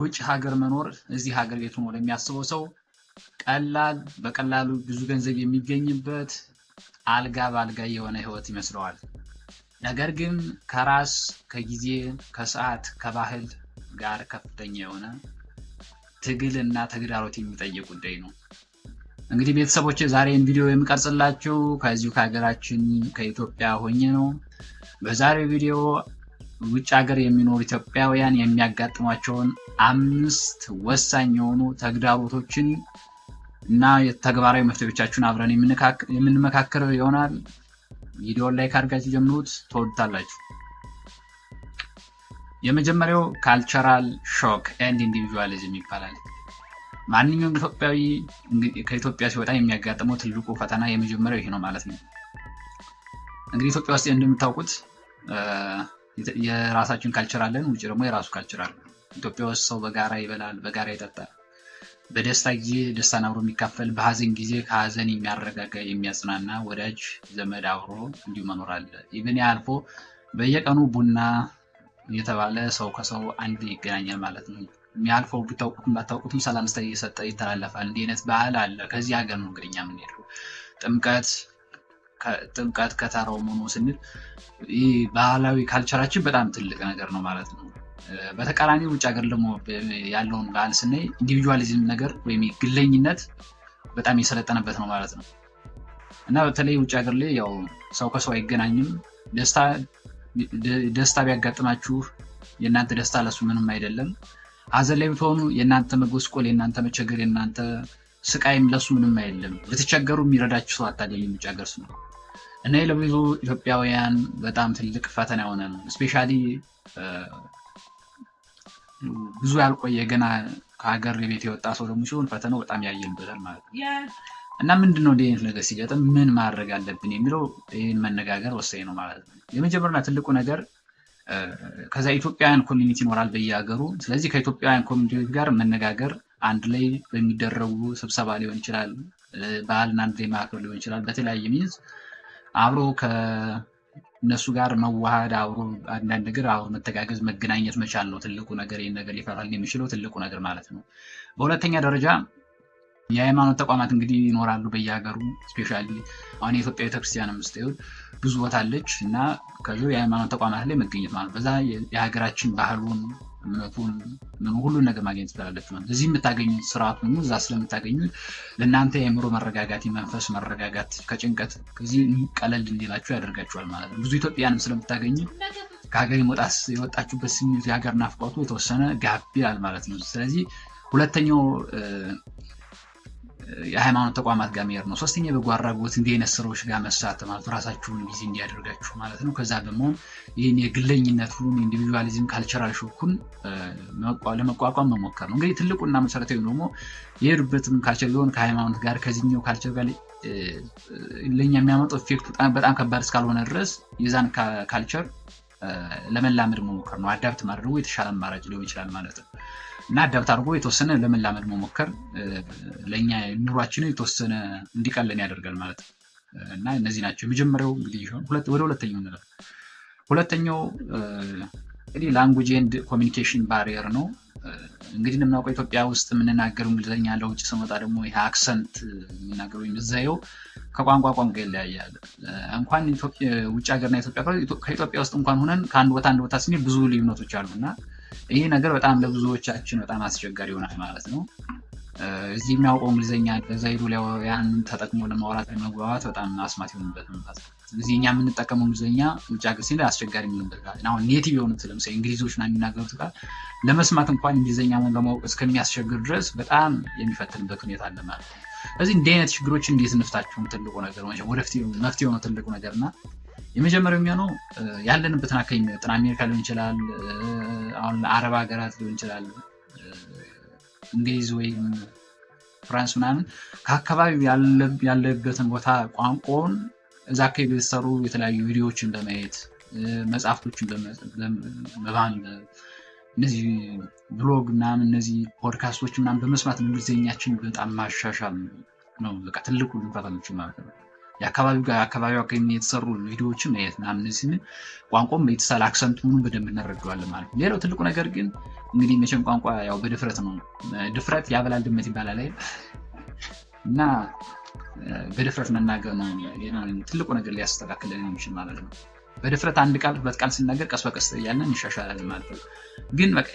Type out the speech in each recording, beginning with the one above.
ውጭ ሀገር መኖር እዚህ ሀገር ቤት ሆኖ ለሚያስበው ሰው በቀላሉ ብዙ ገንዘብ የሚገኝበት አልጋ ባልጋ የሆነ ህይወት ይመስለዋል። ነገር ግን ከራስ ከጊዜ ከሰዓት ከባህል ጋር ከፍተኛ የሆነ ትግል እና ተግዳሮት የሚጠይቅ ጉዳይ ነው። እንግዲህ ቤተሰቦቼ ዛሬን ቪዲዮ የምቀርጽላችሁ ከዚሁ ከሀገራችን ከኢትዮጵያ ሆኜ ነው። በዛሬው ቪዲዮ ውጭ ሀገር የሚኖሩ ኢትዮጵያውያን የሚያጋጥሟቸውን 5 ወሳኝ የሆኑ ተግዳሮቶችን እና ተግባራዊ መፍትሄዎቻችሁን አብረን የምንመካከረው ይሆናል። ቪዲዮውን ላይክ አድርጋችሁ ጀምሩት፣ ትወዱታላችሁ። የመጀመሪያው ካልቸራል ሾክ ኤንድ ኢንዲቪጁዋሊዝም ይባላል። ማንኛውም ኢትዮጵያዊ ከኢትዮጵያ ሲወጣ የሚያጋጥመው ትልቁ ፈተና የመጀመሪያው ይሄ ነው ማለት ነው። እንግዲህ ኢትዮጵያ ውስጥ እንደምታውቁት የራሳችን ካልቸር አለን፣ ውጭ ደግሞ የራሱ ካልቸር አለ። ኢትዮጵያ ውስጥ ሰው በጋራ ይበላል፣ በጋራ ይጠጣል። በደስታ ጊዜ ደስታን አብሮ የሚካፈል፣ በሀዘን ጊዜ ከሀዘን የሚያረጋጋ የሚያጽናና ወዳጅ ዘመድ አብሮ እንዲሁ መኖር አለ። ኢቭን ያልፎ በየቀኑ ቡና እየተባለ ሰው ከሰው አንድ ይገናኛል ማለት ነው። የሚያልፈው ብታውቁትም ባታውቁትም ሰላምታ እየሰጠ ይተላለፋል። እንዲህ አይነት ባህል አለ። ከዚህ ሀገር ነው እንግዲህ እኛ የምንሄደው። ጥምቀት ከተራው ሆኖ ስንል ይህ ባህላዊ ካልቸራችን በጣም ትልቅ ነገር ነው ማለት ነው። በተቃራኒ ውጭ ሀገር ደግሞ ያለውን ባህል ስናይ ኢንዲቪጁዋሊዝም ነገር ወይም ግለኝነት በጣም የሰለጠነበት ነው ማለት ነው። እና በተለይ ውጭ ሀገር ላይ ያው ሰው ከሰው አይገናኝም። ደስታ ቢያጋጥማችሁ የእናንተ ደስታ ለሱ ምንም አይደለም። ሀዘን ላይ ብትሆኑ የእናንተ መጎስቆል፣ የእናንተ መቸገር፣ የእናንተ ስቃይም ለሱ ምንም አይደለም። ብትቸገሩ የሚረዳችሁ ሰው አታገኙም ውጭ ሀገር ነው። እና ለብዙ ኢትዮጵያውያን በጣም ትልቅ ፈተና የሆነ ነው። ስፔሻሊ ብዙ ያልቆየ ገና ከሀገር ቤት የወጣ ሰው ደግሞ ሲሆን ፈተናው በጣም ያየልበታል ማለት ነው። እና ምንድነው እንዲህ አይነት ነገር ሲገጥም ምን ማድረግ አለብን የሚለው ይህን መነጋገር ወሳኝ ነው ማለት ነው። የመጀመሪያና ትልቁ ነገር ከዛ ኢትዮጵያውያን ኮሚኒቲ ይኖራል በየሀገሩ። ስለዚህ ከኢትዮጵያውያን ኮሚኒቲ ጋር መነጋገር፣ አንድ ላይ በሚደረጉ ስብሰባ ሊሆን ይችላል፣ ባህልና አንድ ላይ ማዕከል ሊሆን ይችላል። በተለያየ ሚንስ አብሮ ከነሱ ጋር መዋሃድ፣ አብሮ አንዳንድ ነገር አብሮ መተጋገዝ፣ መገናኘት መቻል ነው ትልቁ ነገር። ይህን ነገር ሊፈታል የሚችለው ትልቁ ነገር ማለት ነው። በሁለተኛ ደረጃ የሃይማኖት ተቋማት እንግዲህ ይኖራሉ በየሀገሩ። ስፔሻሊ አሁን የኢትዮጵያ ቤተክርስቲያን የምትጠዩት ብዙ ቦታ አለች እና ከዚ የሃይማኖት ተቋማት ላይ መገኘት ማለት በዛ የሀገራችን ባህሉን፣ እምነቱን፣ ሁሉን ነገር ማግኘት ትችላለች ማለት እዚህ የምታገኙት ስርዓቱን እዛ ስለምታገኙት ለእናንተ የአእምሮ መረጋጋት፣ የመንፈስ መረጋጋት ከጭንቀት ከዚህ ቀለል እንዲላችሁ ያደርጋችኋል ማለት ነው። ብዙ ኢትዮጵያንም ስለምታገኙ ከሀገር የወጣችሁበት ስሜት የሀገር ናፍቆቱ የተወሰነ ጋብ ይላል ማለት ነው። ስለዚህ ሁለተኛው የሃይማኖት ተቋማት ጋር መሄድ ነው። ሶስተኛ በጎ አድራጎት እንዲህ አይነት ስራዎች ጋር መሳተፍ ማለት ራሳችሁን ቢዚ እንዲያደርጋችሁ ማለት ነው። ከዛ ደግሞ ይህን የግለኝነቱን ኢንዲቪጁዋሊዝም ካልቸራል ሾኩን ለመቋቋም መሞከር ነው። እንግዲህ ትልቁና መሰረታዊ ደግሞ የሄዱበትም ካልቸር ቢሆን ከሃይማኖት ጋር ከዚህኛው ካልቸር ጋር ለኛ የሚያመጣው ኢፌክቱ በጣም ከባድ እስካልሆነ ድረስ የዛን ካልቸር ለመላመድ መሞከር ነው። አዳፕት ማድረጉ የተሻለ አማራጭ ሊሆን ይችላል ማለት ነው። እና አዳፕት አድርጎ የተወሰነ ለመላመድ መሞከር ለኛ ኑሯችንን የተወሰነ እንዲቀለን ያደርጋል ማለት ነው። እና እነዚህ ናቸው የመጀመሪያው። እንግዲህ ወደ ሁለተኛው እንላለን። ሁለተኛው እንግዲህ ላንጉዌጅ ኤንድ ኮሚኒኬሽን ባሪየር ነው። እንግዲህ እንደምናውቀው ኢትዮጵያ ውስጥ የምንናገረው እንግሊዝኛ ለውጭ ስንወጣ ደግሞ ይሄ አክሰንት የምናገረው የሚዛየው ከቋንቋ ይለያያል። እንኳን ውጭ ሀገርና ኢትዮጵያ ከኢትዮጵያ ውስጥ እንኳን ሆነን ከአንድ ቦታ ስንሄድ ብዙ ልዩነቶች አሉና ይሄ ነገር በጣም ለብዙዎቻችን በጣም አስቸጋሪ ይሆናል ማለት ነው። እዚህ የሚያውቀው እንግሊዝኛ በዛ ሄዶ ያንን ተጠቅሞ ለማውራት ለመግባባት በጣም አስማት ይሆንበት ማለት ነው። ስለዚህ እኛ የምንጠቀመው እንግሊዝኛ ውጭ ሀገር ሲል አስቸጋሪ የሚሆንበት ጋር አሁን ኔቲቭ የሆኑት ለምሳሌ እንግሊዞች ነው የሚናገሩት ጋር ለመስማት እንኳን እንግሊዝኛውን ለማወቅ እስከሚያስቸግር ድረስ በጣም የሚፈትንበት ሁኔታ አለ ማለት ነው። ስለዚህ እንዲህ አይነት ችግሮች እንዴት እንፍታቸው ትልቁ ነገር ነው። ወደፊት መፍትሄው ነው ትልቁ ነገርና የመጀመሪያው የሚሆነው ያለንበትን አካባቢ የሚመጥን አሜሪካ ሊሆን ይችላል፣ አሁን አረብ ሀገራት ሊሆን ይችላል፣ እንግሊዝ ወይም ፍራንስ ምናምን ከአካባቢው ያለበትን ቦታ ቋንቋውን እዛ አካባቢ የተሰሩ የተለያዩ ቪዲዮዎችን በማየት መጽሐፍቶችን በማንበብ እነዚህ ብሎግ ምናምን እነዚህ ፖድካስቶች ምናምን በመስማት እንግሊዝኛችን በጣም ማሻሻል ነው በቃ ትልቁ ልንፈታችን ማለት ነው። የአካባቢው ጋር የተሰሩ ቪዲዮዎችን ማየት ምናምን እነዚህን ቋንቋም የተሳለ አክሰንቱን በደንብ እንረዳዋለን ማለት ነው። ሌላው ትልቁ ነገር ግን እንግዲህ መቼም ቋንቋ ያው በድፍረት ነው። ድፍረት ያበላል ድመት ይባላል አይደል? እና በድፍረት መናገር ነው ትልቁ ነገር ሊያስተካክለን የሚችል ማለት ነው። በድፍረት አንድ ቃል ሁለት ቃል ሲናገር ቀስ በቀስ እያለን እንሻሻላለን ማለት ነው። ግን በቃ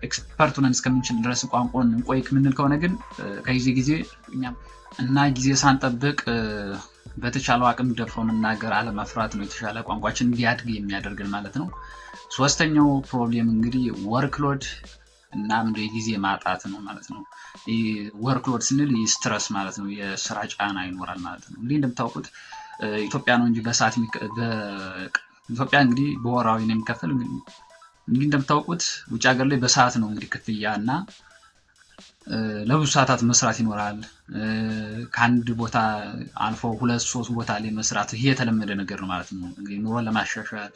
ኤክስፐርት ሆነን እስከምንችል ድረስ ቋንቋን እንቆይ የምንል ከሆነ ግን ከጊዜ ጊዜ እና ጊዜ ሳንጠብቅ በተቻለው አቅም ደፍሮ መናገር አለመፍራት ነው የተሻለ ቋንቋችን እንዲያድግ የሚያደርግን ማለት ነው። ሶስተኛው ፕሮብሌም እንግዲህ ወርክሎድ እና የጊዜ ማጣት ነው ማለት ነው። ወርክሎድ ስንል ስትረስ ማለት ነው። የስራ ጫና ይኖራል ማለት ነው። እንግዲህ እንደምታውቁት ኢትዮጵያ ነው እንጂ በሰዓት ኢትዮጵያ እንግዲህ በወራዊ ነው የሚከፈል። እንግዲህ እንደምታውቁት ውጭ ሀገር ላይ በሰዓት ነው እንግዲህ ክፍያ እና ለብዙ ሰዓታት መስራት ይኖራል። ከአንድ ቦታ አልፎ 2-3 ቦታ ላይ መስራት ይሄ የተለመደ ነገር ነው ማለት ነው። እንግዲህ ኑሮን ለማሻሻል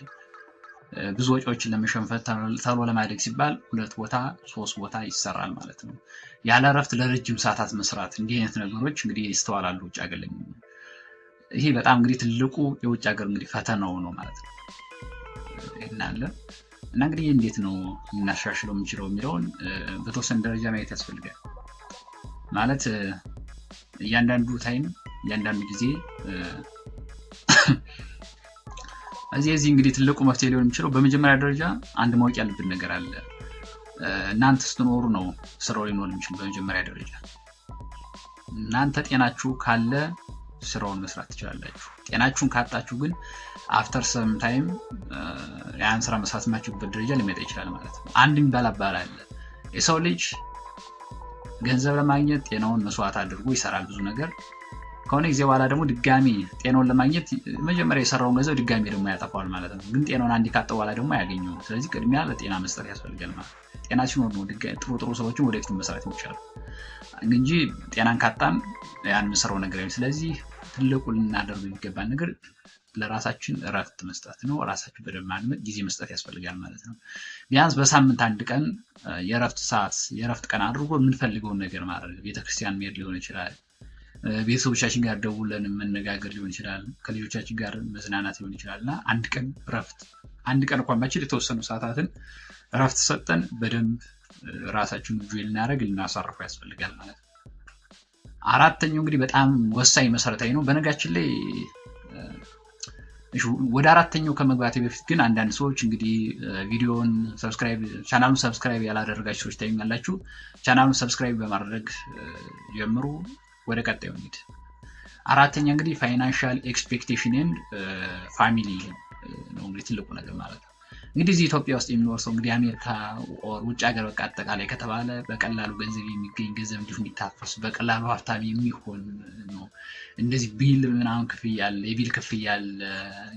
ብዙ ወጪዎችን ለመሸንፈት ተሎ ለማደግ ሲባል 2 ቦታ 3 ቦታ ይሰራል ማለት ነው። ያለ እረፍት ለረጅም ሰዓታት መስራት እንዲህ አይነት ነገሮች እንግዲህ ይስተዋላሉ ውጭ ሀገር ላይ። ይሄ በጣም እንግዲህ ትልቁ የውጭ ሀገር እንግዲህ ፈተናው ነው ማለት ነው። እናለ እና እንግዲህ እንዴት ነው እናሻሽለው የምንችለው የሚለውን በተወሰነ ደረጃ ማየት ያስፈልጋል። ማለት እያንዳንዱ ታይም እያንዳንዱ ጊዜ እዚህ እንግዲህ ትልቁ መፍትሄ ሊሆን የሚችለው በመጀመሪያ ደረጃ አንድ ማወቅ ያለብን ነገር አለ። እናንተ ስትኖሩ ነው ስራው ሊኖር የሚችል። በመጀመሪያ ደረጃ እናንተ ጤናችሁ ካለ ስራውን መስራት ትችላላችሁ። ጤናችሁን ካጣችሁ ግን አፍተር ሰም ታይም ያን ስራ መስራት የማትችሉበት ደረጃ ሊመጣ ይችላል ማለት ነው። አንድ የሚባል አባባል አለ። የሰው ልጅ ገንዘብ ለማግኘት ጤናውን መስዋዕት አድርጎ ይሰራል ብዙ ነገር። ከሆነ ጊዜ በኋላ ደግሞ ድጋሚ ጤናውን ለማግኘት መጀመሪያ የሰራውን ገንዘብ ድጋሚ ደግሞ ያጠፋዋል ማለት ነው። ግን ጤናውን አንዴ ካጣ በኋላ ደግሞ አያገኘውም። ስለዚህ ቅድሚያ ለጤና መስጠት ያስፈልጋል ማለት ነው። ጤና ሲኖር ነው ጥሩ ሰዎችን ወደፊት መስራት የሚቻለው እንጂ ጤናን ካጣን ያን የምንሰራው ነገር አይደለም። ስለዚህ ትልቁ ልናደርገው የሚገባን ነገር ለራሳችን እረፍት መስጠት ነው። ራሳችን በደንብ ማድመጥ ጊዜ መስጠት ያስፈልጋል ማለት ነው። ቢያንስ በሳምንት አንድ ቀን የእረፍት ሰዓት የእረፍት ቀን አድርጎ የምንፈልገውን ነገር ማድረግ፣ ቤተክርስቲያን መሄድ ሊሆን ይችላል፣ ቤተሰቦቻችን ጋር ደውለን መነጋገር ሊሆን ይችላል፣ ከልጆቻችን ጋር መዝናናት ሊሆን ይችላል እና አንድ ቀን እረፍት አንድ ቀን እንኳን ባችል የተወሰኑ ሰዓታትን እረፍት ሰጠን በደንብ ራሳችን ጆይ ልናደርግ ልናሳርፈው ያስፈልጋል ማለት ነው። አራተኛው እንግዲህ በጣም ወሳኝ መሰረታዊ ነው። በነጋችን ላይ ወደ አራተኛው ከመግባቴ በፊት ግን አንዳንድ ሰዎች እንግዲህ ቪዲዮውን ቻናሉን ሰብስክራይብ ያላደረጋችሁ ሰዎች ታዩኛላችሁ። ቻናሉን ሰብስክራይብ በማድረግ ጀምሩ። ወደ ቀጣዩ እንሂድ። አራተኛ እንግዲህ ፋይናንሻል ኤክስፔክቴሽን ኤንድ ፋሚሊ ነው እንግዲህ ትልቁ ነገር ማለት ነው። እንግዲህ እዚህ ኢትዮጵያ ውስጥ የሚኖር ሰው እንግዲህ አሜሪካ ኦር ውጭ ሀገር በቃ አጠቃላይ ከተባለ በቀላሉ ገንዘብ የሚገኝ ገንዘብ እንዲሁ የሚታፈስ በቀላሉ ሀብታም የሚሆን ነው። እንደዚህ ቢል ምናምን ክፍያ አለ፣ የቢል ክፍያ አለ፣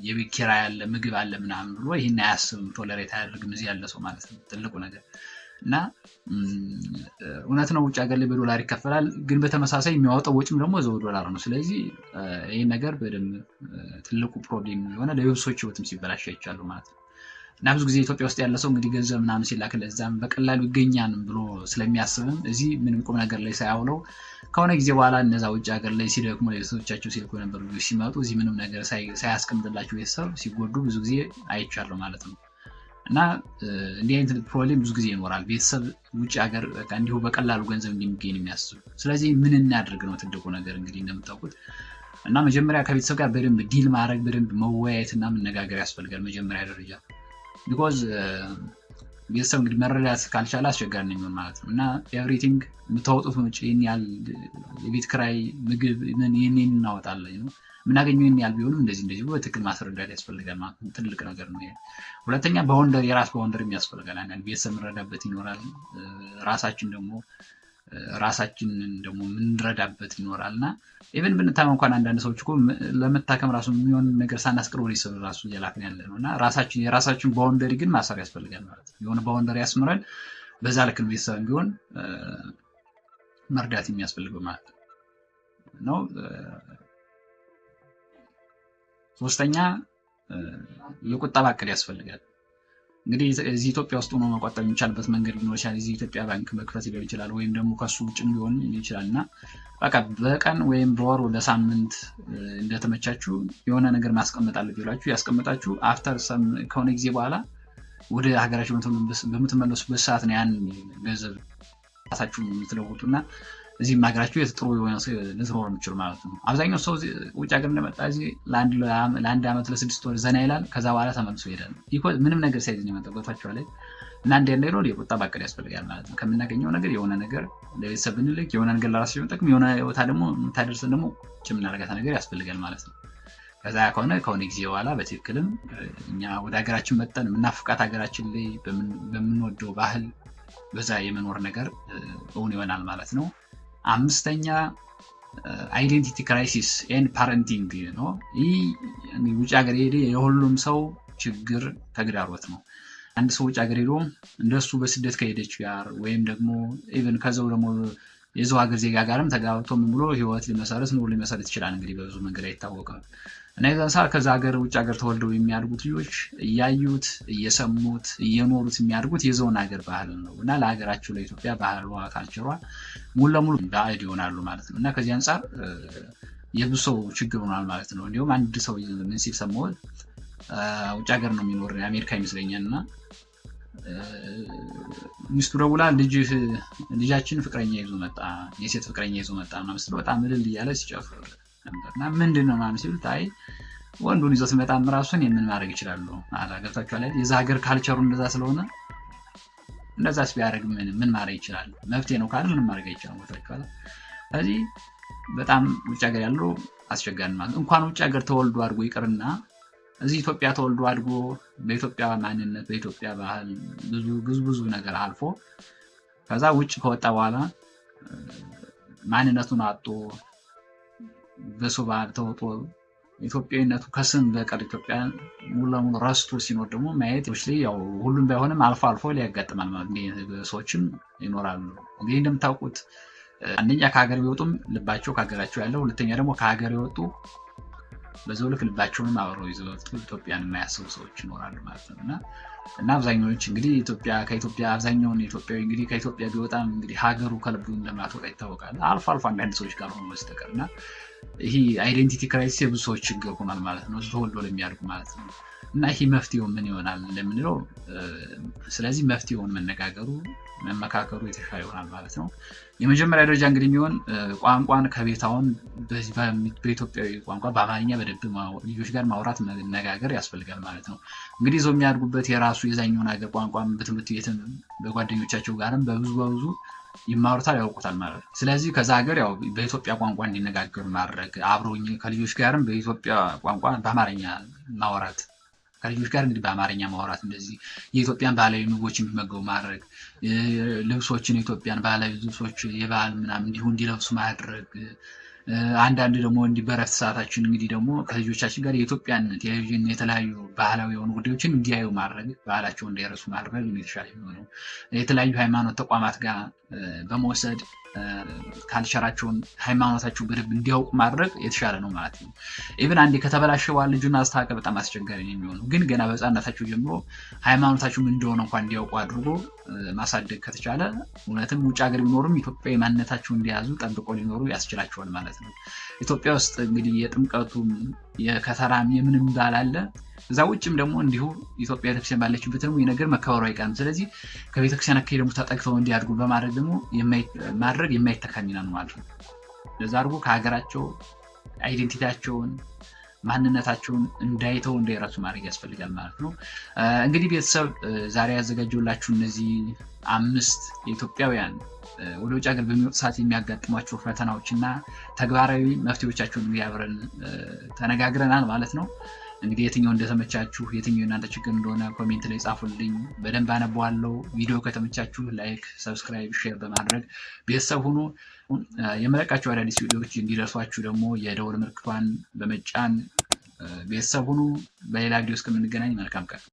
የቤት ኪራይ አለ፣ ምግብ አለ ምናምን ብሎ ይሄን አያስብም፣ ቶለሬት አያደርግም እዚህ ያለ ሰው ማለት ነው ትልቁ ነገር። እና እውነት ነው ውጭ ሀገር ላይ በዶላር ይከፈላል፣ ግን በተመሳሳይ የሚያወጣው ወጪም ደግሞ እዛው ዶላር ነው። ስለዚህ ይሄን ነገር በደንብ ትልቁ ፕሮብሌም የሆነ ለብዙዎች ህይወትም ሲበላሽ አይቻሉ ማለት ነው። እና ብዙ ጊዜ ኢትዮጵያ ውስጥ ያለ ሰው እንግዲህ ገንዘብ ምናምን ሲላክ ለዛም በቀላሉ ይገኛል ብሎ ስለሚያስብም እዚህ ምንም ቁም ነገር ላይ ሳያውለው ከሆነ ጊዜ በኋላ እነዛ ውጭ ሀገር ላይ ሲደክሙ ለቤተሰቦቻቸው ሲልኩ የነበሩ ልጆች ሲመጡ እዚህ ምንም ነገር ሳያስቀምጥላቸው ቤተሰብ ሲጎዱ ብዙ ጊዜ አይቻለሁ ማለት ነው። እና እንዲህ አይነት ፕሮብሌም ብዙ ጊዜ ይኖራል። ቤተሰብ ውጭ ሀገር እንዲሁ በቀላሉ ገንዘብ እንደሚገኝ የሚያስቡ። ስለዚህ ምን እናድርግ ነው ትልቁ ነገር እንግዲህ እንደምታውቁት። እና መጀመሪያ ከቤተሰብ ጋር በደንብ ዲል ማድረግ በደንብ መወያየት እና መነጋገር ያስፈልጋል መጀመሪያ ደረጃ። ቢኮዝ ቤተሰብ እንግዲህ መረዳት ካልቻለ አስቸጋሪ ነው የሚሆን ማለት ነው። እና ኤቭሪቲንግ የምታወጡት ወጪ ይህን ያህል የቤት ኪራይ፣ ምግብ ይህን እናወጣለን ነው የምናገኘው ይህን ያህል ቢሆንም እንደዚህ በትክክል ማስረዳት ያስፈልጋል ማለት ነው። ትልቅ ነገር ነው። ሁለተኛ ባውንደሪ የራስ ባውንደሪ ያስፈልጋል። አንዳንድ ቤተሰብ የምንረዳበት ይኖራል፣ ራሳችንን ደግሞ የምንረዳበት ይኖራል። እና ኢቨን ብንታመም እንኳን አንዳንድ ሰዎች እኮ ለመታከም ራሱ የሚሆን ነገር ሳናስቀር ወደ ቤተሰብ ራሱ እየላክን ያለ ነው። እና የራሳችን ባውንደሪ ግን ማሰር ያስፈልጋል ማለት ነው። የሆነ ባውንደሪ ያስምረን በዛ ልክ ቤተሰብ ቢሆን መርዳት የሚያስፈልገው ማለት ነው። ሶስተኛ የቁጠባ እቅድ ያስፈልጋል። እንግዲህ እዚህ ኢትዮጵያ ውስጥ ሆኖ መቆጠብ የሚቻልበት መንገድ ሊኖር ይችላል። እዚህ ኢትዮጵያ ባንክ መክፈት ሊሆን ይችላል፣ ወይም ደግሞ ከሱ ውጭም ሊሆን ይችላል። እና በቃ በቀን ወይም በወር በሳምንት እንደተመቻችሁ የሆነ ነገር ማስቀመጥ አለብኝ ብላችሁ ያስቀምጣችሁ አፍተር ከሆነ ጊዜ በኋላ ወደ ሀገራችሁ በምትመለሱበት ሰዓት ነው ያን ገንዘብ ራሳችሁ የምትለውጡና እዚህም ሀገራችሁ ጥሩ የሆነ ልትኖር የምችሉ ማለት ነው። አብዛኛው ሰው ውጭ ሀገር እንደመጣ እዚህ ለአንድ ዓመት ለ6 ወር ዘና ይላል። ከዛ በኋላ ተመልሶ ይሄዳል። ምንም ነገር ሳይዝ ነው የመጣው። ገብቷችኋል? እና እንደ ነገር የቁጠባ እቅድ ያስፈልጋል ማለት ነው። ከምናገኘው ነገር የሆነ ነገር ለቤተሰብ ብንልክ፣ የሆነ ነገር ለራሳችን ብንጠቅም፣ የሆነ ቦታ ደግሞ የምታደርሰን ደግሞ የምናደርጋት ነገር ያስፈልጋል ማለት ነው። ከዛ ከሆነ ጊዜ በኋላ በትክክልም እኛ ወደ ሀገራችን መጠን የምናፍቃት ሀገራችን ላይ በምንወደው ባህል በዛ የመኖር ነገር እውን ይሆናል ማለት ነው። 5ኛ አይዴንቲቲ ክራይሲስ ኤንድ ፓረንቲንግ ነው። ይህ ውጭ ሀገር ሄደ የሁሉም ሰው ችግር ተግዳሮት ነው። አንድ ሰው ውጭ ሀገር ሄዶ እንደሱ በስደት ከሄደች ጋር ወይም ደግሞ ኢቭን ከዛው ደግሞ የዛው ሀገር ዜጋ ጋርም ተጋብቶ ምን ብሎ ህይወት ኑሮ ሊመሰረት ይችላል። እንግዲህ በብዙ መንገድ አይታወቅም። እና የዛን ሰዓት ከዛ ሀገር ውጭ ሀገር ተወልደው የሚያድጉት ልጆች እያዩት እየሰሙት እየኖሩት የሚያድጉት የዛውን ሀገር ባህል ነው እና ለሀገራቸው ለኢትዮጵያ ባህሏ ካልቸሯ ሙሉ ለሙሉ ባዕድ ይሆናሉ ማለት ነው። እና ከዚህ አንጻር የብዙ ሰው ችግር ሆኗል ማለት ነው። እንዲሁም አንድ ሰው ምን ሲል ሰማሁት፣ ውጭ ሀገር ነው የሚኖር አሜሪካ ይመስለኛል እና ሚስቱ ደውላ ልጃችን ፍቅረኛ ይዞ መጣ፣ የሴት ፍቅረኛ ይዞ መጣ እና ምስሉ በጣም እልል እያለ ሲጨፍር ነበርና ምንድነው ምናምን ሲሉት አይ ወንዱን ይዞ ሲመጣም ራሱን የምን ማድረግ ይችላሉ አላገብታችኋል። የዛ ሀገር ካልቸሩ እንደዛ ስለሆነ እንደዛስ ቢያደርግ ምን ማድረግ ይችላል? መፍትሄ ነው ካለ ምንም ማድረግ አይቻልም። ወጣችኋል። ስለዚህ በጣም ውጭ ሀገር ያለው አስቸጋሪ ማለት እንኳን ውጭ ሀገር ተወልዶ አድጎ ይቅርና እዚህ ኢትዮጵያ ተወልዶ አድጎ በኢትዮጵያ ማንነት በኢትዮጵያ ባህል ብዙ ነገር አልፎ ከዛ ውጭ ከወጣ በኋላ ማንነቱን አጥቶ በሰው ባህል ተውጦ ኢትዮጵያዊነቱ ከስም በቀር ኢትዮጵያ ሙሉ ለሙሉ ረስቶ ሲኖር ደግሞ ማየት ላይ ያው ሁሉም ባይሆንም አልፎ ሊያጋጥማል ማለት ነው። ሰዎችም ይኖራሉ። እንግዲህ እንደምታውቁት አንደኛ ከሀገር ቢወጡም ልባቸው ከሀገራቸው ያለው፣ ሁለተኛ ደግሞ ከሀገር የወጡ በዛው ልክ ልባቸውንም አብረው ይዘው ኢትዮጵያን የማያስቡ ሰዎች ይኖራሉ ማለት ነው። እና አብዛኛዎች እንግዲህ ከኢትዮጵያ አብዛኛውን ኢትዮጵያዊ እንግዲህ ከኢትዮጵያ ቢወጣም እንግዲህ ሀገሩ ከልቡ እንደማትወጣ ይታወቃል። አልፎ አንዳንድ ሰዎች ጋር ሆኖ በስተቀር እና ይሄ አይዴንቲቲ ክራይሲስ የብዙ ሰዎች ችግር ሆኗል ማለት ነው፣ ተወልዶ ለሚያድጉ ማለት ነው። እና ይሄ መፍትሄው ምን ይሆናል እንደምንለው፣ ስለዚህ መፍትሄውን መነጋገሩ መመካከሩ የተሻለ ይሆናል ማለት ነው። የመጀመሪያ ደረጃ እንግዲህ የሚሆን ቋንቋን ከቤታውን በኢትዮጵያዊ ቋንቋ በአማርኛ በደንብ ልጆች ጋር ማውራት መነጋገር ያስፈልጋል ማለት ነው። እንግዲህ ይዘው የሚያድጉበት የራሱ የዛኛውን ሀገር ቋንቋ በትምህርት ቤትም በጓደኞቻቸው ጋርም በብዙ ይማሩታል፣ ያውቁታል ማለት ነው። ስለዚህ ከዛ ሀገር ያው በኢትዮጵያ ቋንቋ እንዲነጋገሩ ማድረግ፣ አብሮኝ ከልጆች ጋርም በኢትዮጵያ ቋንቋ በአማርኛ ማውራት፣ ከልጆች ጋር እንግዲህ በአማርኛ ማውራት፣ እንደዚህ የኢትዮጵያን ባህላዊ ምግቦች እንዲመገቡ ማድረግ፣ ልብሶችን የኢትዮጵያን ባህላዊ ልብሶች የባህል ምናምን እንዲሁ እንዲለብሱ ማድረግ፣ አንዳንድ ደግሞ በረፍት ሰዓታችን እንግዲህ ደግሞ ከልጆቻችን ጋር የኢትዮጵያን ቴሌቪዥን የተለያዩ ባህላዊ የሆኑ ጉዳዮችን እንዲያዩ ማድረግ፣ ባህላቸውን እንዳይረሱ ማድረግ የተሻለ የሚሆነው። የተለያዩ ሃይማኖት ተቋማት ጋር በመውሰድ ካልቸራቸውን ሃይማኖታቸውን በደንብ እንዲያውቁ ማድረግ የተሻለ ነው ማለት ነው። ኢቭን አንዴ ከተበላሸ በኋላ ልጁን አስተካከል በጣም አስቸጋሪ ነው የሚሆነው። ግን ገና በሕፃንነታቸው ጀምሮ ሃይማኖታቸው ምን እንደሆነ እንኳን እንዲያውቁ አድርጎ ማሳደግ ከተቻለ እውነትም ውጭ ሀገር ቢኖሩም ኢትዮጵያዊ ማንነታቸውን እንዲያዙ ጠብቆ ሊኖሩ ያስችላቸዋል ማለት ነው። ኢትዮጵያ ውስጥ እንግዲህ የጥምቀቱም የከተራም የምንም በዓል አለ። እዛ ውጭም ደግሞ እንዲሁ ኢትዮጵያ ቤተክርስቲያን ባለችበት ደግሞ የነገር መከበሩ አይቀርም። ስለዚህ ከቤተክርስቲያን አካባቢ ደግሞ ተጠግተው እንዲያድጉ በማድረግ ደግሞ ማድረግ የማይተካ ሚና ነው ማለት ነው። ለዛ አድርጎ ከሀገራቸው አይዴንቲቲያቸውን ማንነታቸውን እንዳይተው እንዳይረሱ ማድረግ ያስፈልጋል ማለት ነው። እንግዲህ ቤተሰብ ዛሬ ያዘጋጀውላችሁ እነዚህ 5 የኢትዮጵያውያን ወደ ውጭ ሀገር በሚወጡ ሰዓት የሚያጋጥሟቸው ፈተናዎችና ተግባራዊ መፍትሄዎቻቸውን አብረን ተነጋግረናል ማለት ነው። እንግዲህ የትኛው እንደተመቻችሁ የትኛው እናንተ ችግር እንደሆነ ኮሜንት ላይ ጻፉልኝ፣ በደንብ አነባዋለሁ። ቪዲዮ ከተመቻችሁ ላይክ፣ ሰብስክራይብ፣ ሼር በማድረግ ቤተሰብ ሁኑ። የመለቃቸው አዳዲስ ቪዲዮዎች እንዲደርሷችሁ ደግሞ የደወል ምልክቷን በመጫን ቤተሰብ ሁኑ። በሌላ ቪዲዮ እስከምንገናኝ መልካም ቀን።